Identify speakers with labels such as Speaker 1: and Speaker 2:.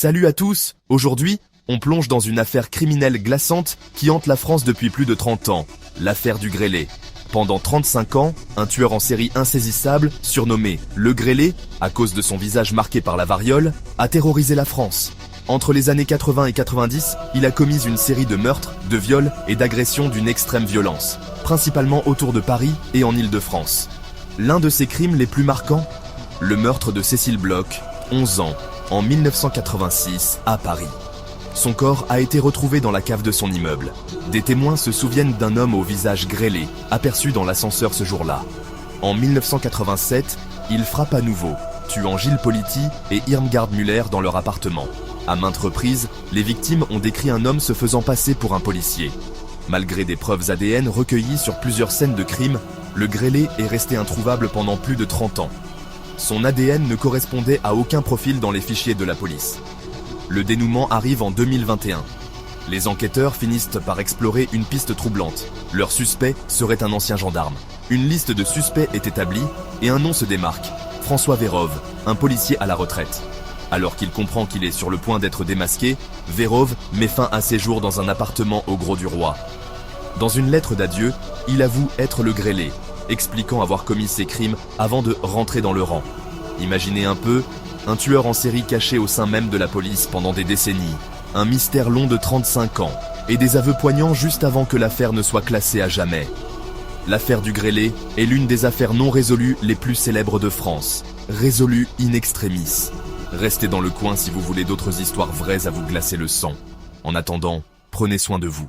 Speaker 1: Salut à tous, aujourd'hui, on plonge dans une affaire criminelle glaçante qui hante la France depuis plus de 30 ans, l'affaire du Grêlé. Pendant 35 ans, un tueur en série insaisissable, surnommé Le Grêlé, à cause de son visage marqué par la variole, a terrorisé la France. Entre les années 80 et 90, il a commis une série de meurtres, de viols et d'agressions d'une extrême violence, principalement autour de Paris et en Île-de-France. L'un de ses crimes les plus marquants, le meurtre de Cécile Bloch, 11 ans, en 1986, à Paris. Son corps a été retrouvé dans la cave de son immeuble. Des témoins se souviennent d'un homme au visage grêlé, aperçu dans l'ascenseur ce jour-là. En 1987, il frappe à nouveau, tuant Gilles Politi et Irmgard Müller dans leur appartement. À maintes reprises, les victimes ont décrit un homme se faisant passer pour un policier. Malgré des preuves ADN recueillies sur plusieurs scènes de crime, le Grêlé est resté introuvable pendant plus de 30 ans. Son ADN ne correspondait à aucun profil dans les fichiers de la police. Le dénouement arrive en 2021. Les enquêteurs finissent par explorer une piste troublante. Leur suspect serait un ancien gendarme. Une liste de suspects est établie et un nom se démarque. François Vérove, un policier à la retraite. Alors qu'il comprend qu'il est sur le point d'être démasqué, Vérove met fin à ses jours dans un appartement au Grau du Roi. Dans une lettre d'adieu, il avoue être le Grêlé, expliquant avoir commis ses crimes avant de rentrer dans le rang. Imaginez un peu, un tueur en série caché au sein même de la police pendant des décennies, un mystère long de 35 ans, et des aveux poignants juste avant que l'affaire ne soit classée à jamais. L'affaire du Grêlé est l'une des affaires non résolues les plus célèbres de France, résolue in extremis. Restez dans le coin si vous voulez d'autres histoires vraies à vous glacer le sang. En attendant, prenez soin de vous.